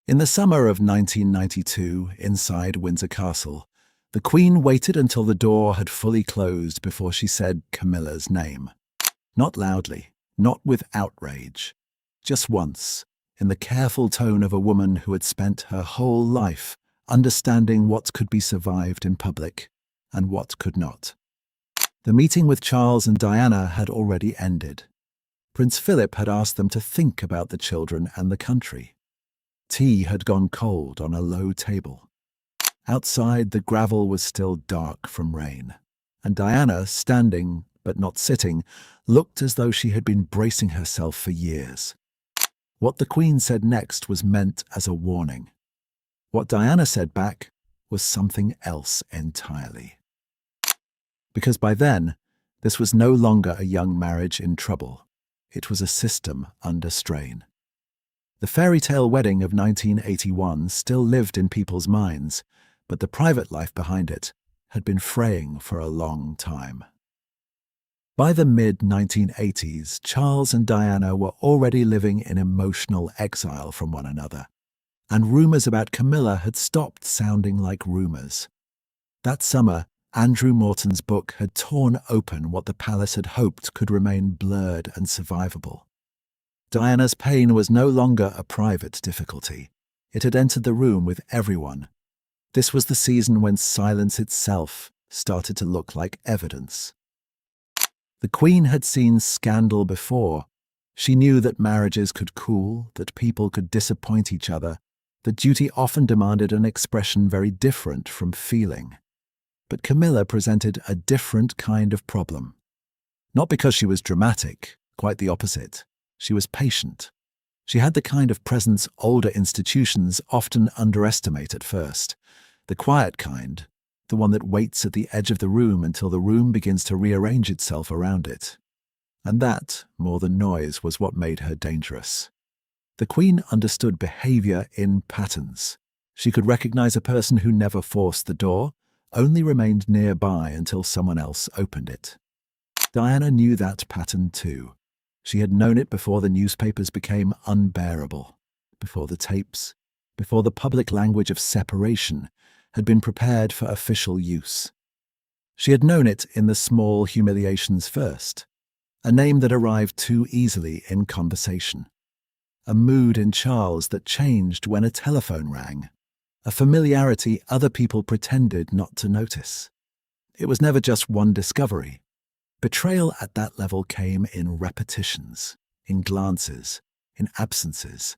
In the summer of 1992, inside Windsor Castle, the Queen waited until the door had fully closed before she said Camilla's name. Not loudly, not with outrage. Just once, in the careful tone of a woman who had spent her whole life understanding what could be survived in public and what could not. The meeting with Charles and Diana had already ended. Prince Philip had asked them to think about the children and the country. Tea had gone cold on a low table. Outside, the gravel was still dark from rain, and Diana, standing but not sitting, looked as though she had been bracing herself for years. What the Queen said next was meant as a warning. What Diana said back was something else entirely. Because by then, this was no longer a young marriage in trouble. It was a system under strain. The fairy tale wedding of 1981 still lived in people's minds, but the private life behind it had been fraying for a long time. By the mid-1980s, Charles and Diana were already living in emotional exile from one another, and rumours about Camilla had stopped sounding like rumours. That summer, Andrew Morton's book had torn open what the palace had hoped could remain blurred and survivable. Diana's pain was no longer a private difficulty. It had entered the room with everyone. This was the season when silence itself started to look like evidence. The Queen had seen scandal before. She knew that marriages could cool, that people could disappoint each other, that duty often demanded an expression very different from feeling. But Camilla presented a different kind of problem. Not because she was dramatic, quite the opposite. She was patient. She had the kind of presence older institutions often underestimate at first. The quiet kind, the one that waits at the edge of the room until the room begins to rearrange itself around it. And that, more than noise, was what made her dangerous. The Queen understood behavior in patterns. She could recognize a person who never forced the door, only remained nearby until someone else opened it. Diana knew that pattern too. She had known it before the newspapers became unbearable, before the tapes, before the public language of separation had been prepared for official use. She had known it in the small humiliations first, a name that arrived too easily in conversation, a mood in Charles that changed when a telephone rang, a familiarity other people pretended not to notice. It was never just one discovery. Betrayal at that level came in repetitions, in glances, in absences,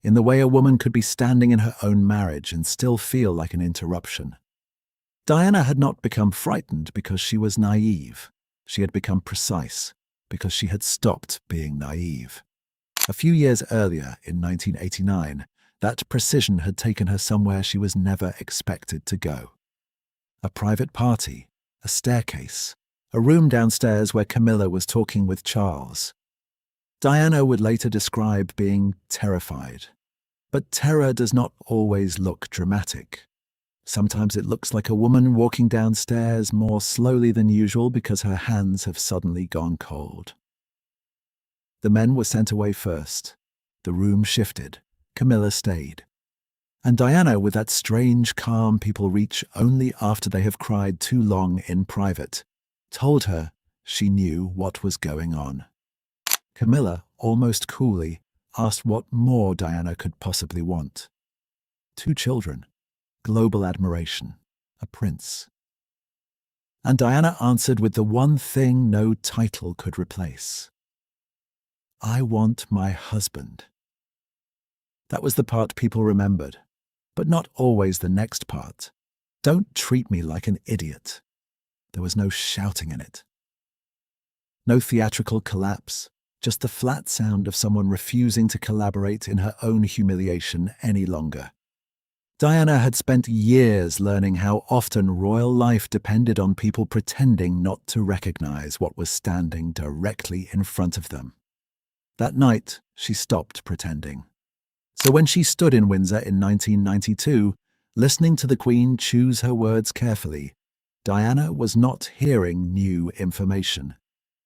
in the way a woman could be standing in her own marriage and still feel like an interruption. Diana had not become frightened because she was naive. She had become precise because she had stopped being naive. A few years earlier, in 1989, that precision had taken her somewhere she was never expected to go. A private party, a staircase, a room downstairs where Camilla was talking with Charles. Diana would later describe being terrified. But terror does not always look dramatic. Sometimes it looks like a woman walking downstairs more slowly than usual because her hands have suddenly gone cold. The men were sent away first. The room shifted. Camilla stayed. And Diana, with that strange calm people reach only after they have cried too long in private, told her she knew what was going on. Camilla, almost coolly, asked what more Diana could possibly want. 2 children, global admiration, a prince. And Diana answered with the one thing no title could replace. I want my husband. That was the part people remembered, but not always the next part. Don't treat me like an idiot. There was no shouting in it. No theatrical collapse, just the flat sound of someone refusing to collaborate in her own humiliation any longer. Diana had spent years learning how often royal life depended on people pretending not to recognize what was standing directly in front of them. That night, she stopped pretending. So when she stood in Windsor in 1992, listening to the Queen choose her words carefully, Diana was not hearing new information.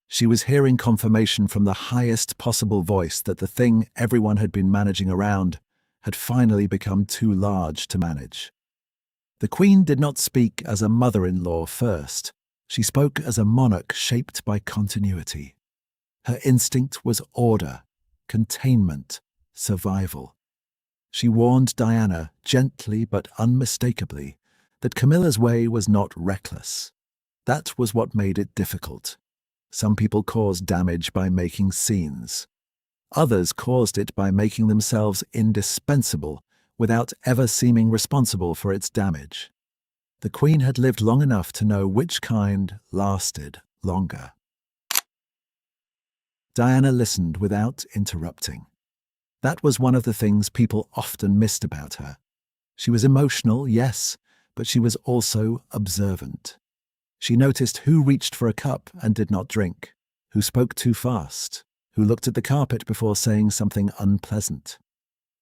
She was hearing confirmation from the highest possible voice that the thing everyone had been managing around had finally become too large to manage. The Queen did not speak as a mother-in-law first. She spoke as a monarch shaped by continuity. Her instinct was order, containment, survival. She warned Diana, gently but unmistakably, that Camilla's way was not reckless. That was what made it difficult. Some people caused damage by making scenes. Others caused it by making themselves indispensable without ever seeming responsible for its damage. The Queen had lived long enough to know which kind lasted longer. Diana listened without interrupting. That was one of the things people often missed about her. She was emotional, yes, but she was also observant. She noticed who reached for a cup and did not drink, who spoke too fast, who looked at the carpet before saying something unpleasant.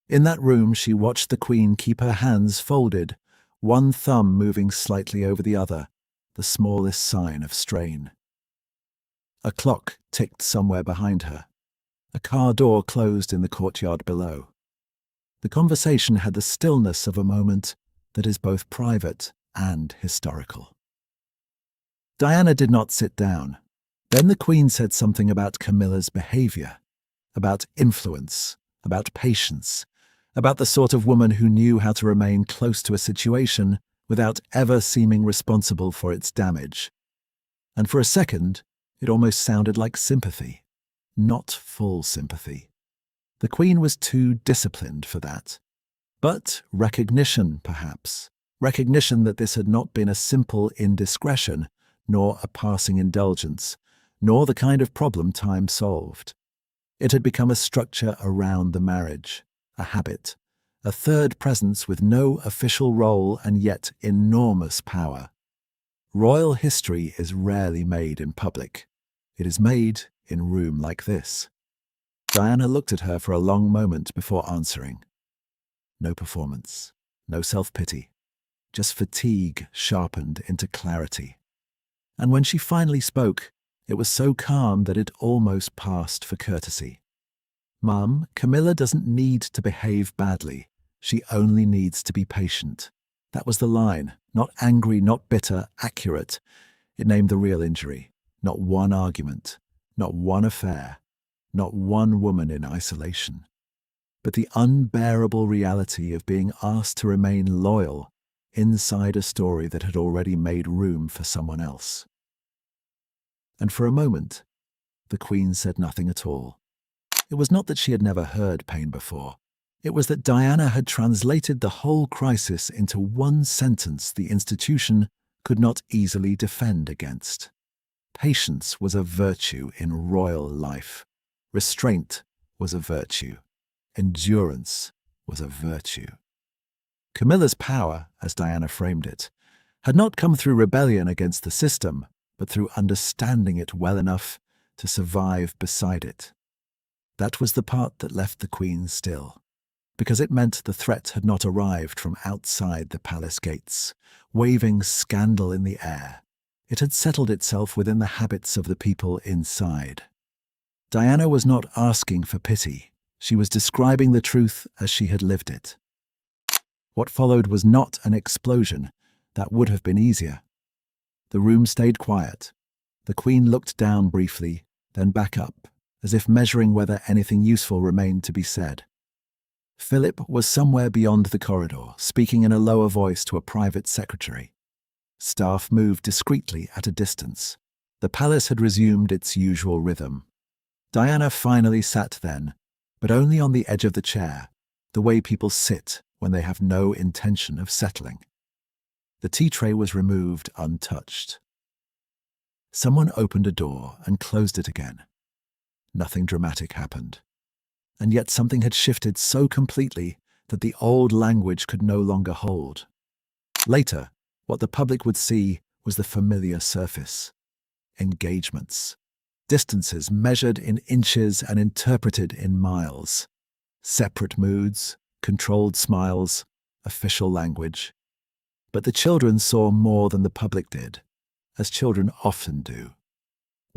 In that room, she watched the Queen keep her hands folded, one thumb moving slightly over the other, the smallest sign of strain. A clock ticked somewhere behind her. A car door closed in the courtyard below. The conversation had the stillness of a moment that is both private and historical. Diana did not sit down. Then the Queen said something about Camilla's behavior, about influence, about patience, about the sort of woman who knew how to remain close to a situation without ever seeming responsible for its damage. And for a second, it almost sounded like sympathy. Not full sympathy. The Queen was too disciplined for that. But recognition, perhaps. Recognition that this had not been a simple indiscretion, nor a passing indulgence, nor the kind of problem time solved. It had become a structure around the marriage, a habit, a third presence with no official role and yet enormous power. Royal history is rarely made in public. It is made in a room like this. Diana looked at her for a long moment before answering. No performance, no self-pity, just fatigue sharpened into clarity. And when she finally spoke, it was so calm that it almost passed for courtesy. Mum, Camilla doesn't need to behave badly. She only needs to be patient. That was the line. Not angry, not bitter, accurate. It named the real injury. Not one argument. Not one affair. Not one woman in isolation. But the unbearable reality of being asked to remain loyal inside a story that had already made room for someone else. And for a moment, the Queen said nothing at all. It was not that she had never heard pain before. It was that Diana had translated the whole crisis into one sentence the institution could not easily defend against. Patience was a virtue in royal life. Restraint was a virtue. Endurance was a virtue. Camilla's power, as Diana framed it, had not come through rebellion against the system, but through understanding it well enough to survive beside it. That was the part that left the Queen still, because it meant the threat had not arrived from outside the palace gates, waving scandal in the air. It had settled itself within the habits of the people inside. Diana was not asking for pity. She was describing the truth as she had lived it. What followed was not an explosion. That would have been easier. The room stayed quiet. The Queen looked down briefly, then back up, as if measuring whether anything useful remained to be said. Philip was somewhere beyond the corridor, speaking in a lower voice to a private secretary. Staff moved discreetly at a distance. The palace had resumed its usual rhythm. Diana finally sat then, but only on the edge of the chair, the way people sit when they have no intention of settling. The tea tray was removed untouched. Someone opened a door and closed it again. Nothing dramatic happened. And yet something had shifted so completely that the old language could no longer hold. Later, what the public would see was the familiar surface. Engagements. Distances measured in inches and interpreted in miles. Separate moods, controlled smiles, official language. But the children saw more than the public did, as children often do.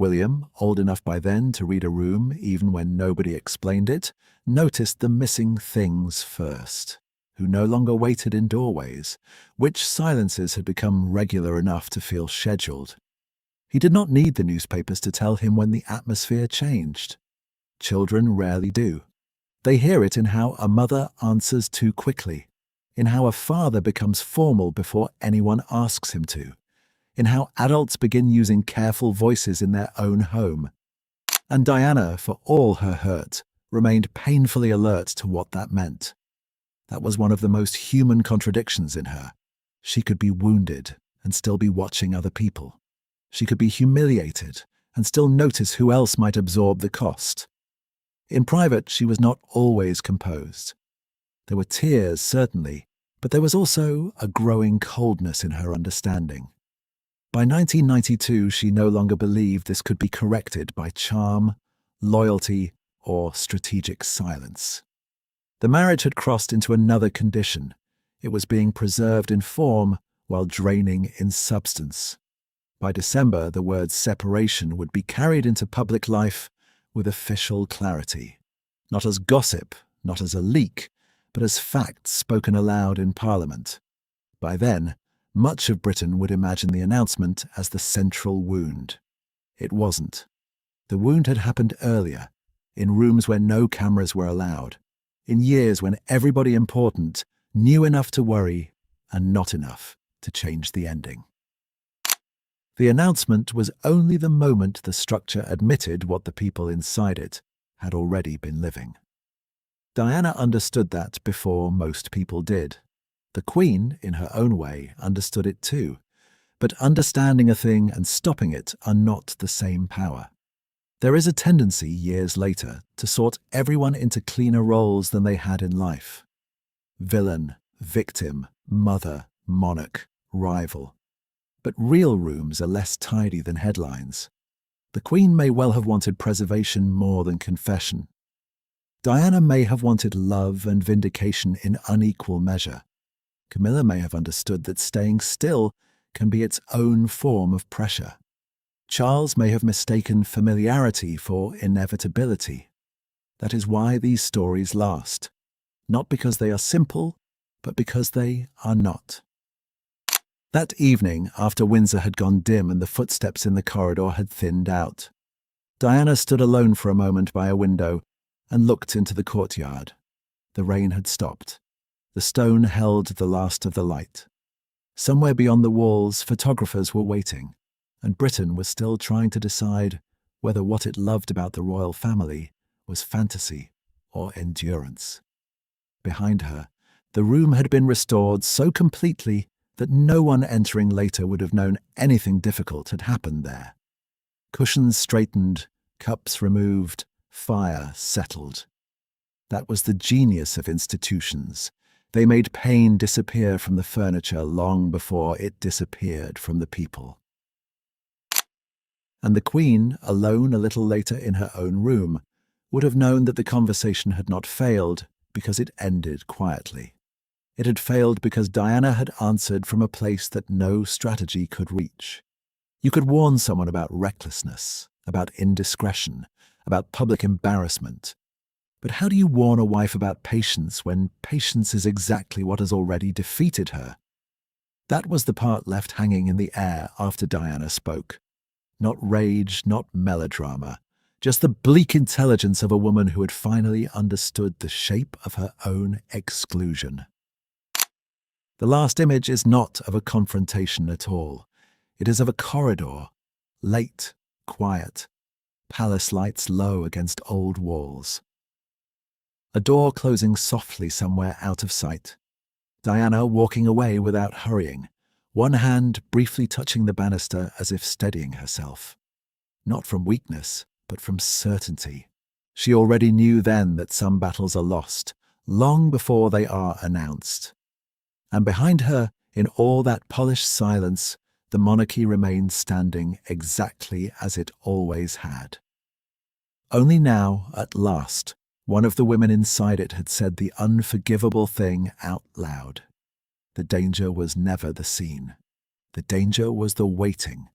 William, old enough by then to read a room even when nobody explained it, noticed the missing things first, who no longer waited in doorways, which silences had become regular enough to feel scheduled. He did not need the newspapers to tell him when the atmosphere changed. Children rarely do. They hear it in how a mother answers too quickly, in how a father becomes formal before anyone asks him to, in how adults begin using careful voices in their own home. And Diana, for all her hurt, remained painfully alert to what that meant. That was one of the most human contradictions in her. She could be wounded and still be watching other people. She could be humiliated and still notice who else might absorb the cost. In private, she was not always composed. There were tears, certainly, but there was also a growing coldness in her understanding. By 1992, she no longer believed this could be corrected by charm, loyalty, or strategic silence. The marriage had crossed into another condition. It was being preserved in form while draining in substance. By December, the word separation would be carried into public life with official clarity. Not as gossip, not as a leak, but as facts spoken aloud in Parliament. By then, much of Britain would imagine the announcement as the central wound. It wasn't. The wound had happened earlier, in rooms where no cameras were allowed, in years when everybody important knew enough to worry and not enough to change the ending. The announcement was only the moment the structure admitted what the people inside it had already been living. Diana understood that before most people did. The Queen, in her own way, understood it too. But understanding a thing and stopping it are not the same power. There is a tendency, years later, to sort everyone into cleaner roles than they had in life. Villain, victim, mother, monarch, rival. But real rooms are less tidy than headlines. The Queen may well have wanted preservation more than confession. Diana may have wanted love and vindication in unequal measure. Camilla may have understood that staying still can be its own form of pressure. Charles may have mistaken familiarity for inevitability. That is why these stories last. Not because they are simple, but because they are not. That evening, after Windsor had gone dim and the footsteps in the corridor had thinned out, Diana stood alone for a moment by a window and looked into the courtyard. The rain had stopped. The stone held the last of the light. Somewhere beyond the walls, photographers were waiting, and Britain was still trying to decide whether what it loved about the royal family was fantasy or endurance. Behind her, the room had been restored so completely that no one entering later would have known anything difficult had happened there. Cushions straightened, cups removed, fire settled. That was the genius of institutions. They made pain disappear from the furniture long before it disappeared from the people. And the Queen, alone a little later in her own room, would have known that the conversation had not failed because it ended quietly. It had failed because Diana had answered from a place that no strategy could reach. You could warn someone about recklessness, about indiscretion, about public embarrassment. But how do you warn a wife about patience when patience is exactly what has already defeated her? That was the part left hanging in the air after Diana spoke. Not rage, not melodrama, just the bleak intelligence of a woman who had finally understood the shape of her own exclusion. The last image is not of a confrontation at all. It is of a corridor, late, quiet, palace lights low against old walls. A door closing softly somewhere out of sight. Diana walking away without hurrying, one hand briefly touching the banister as if steadying herself. Not from weakness, but from certainty. She already knew then that some battles are lost, long before they are announced. And behind her, in all that polished silence, the monarchy remained standing exactly as it always had. Only now, at last, one of the women inside it had said the unforgivable thing out loud. The danger was never the scene. The danger was the waiting,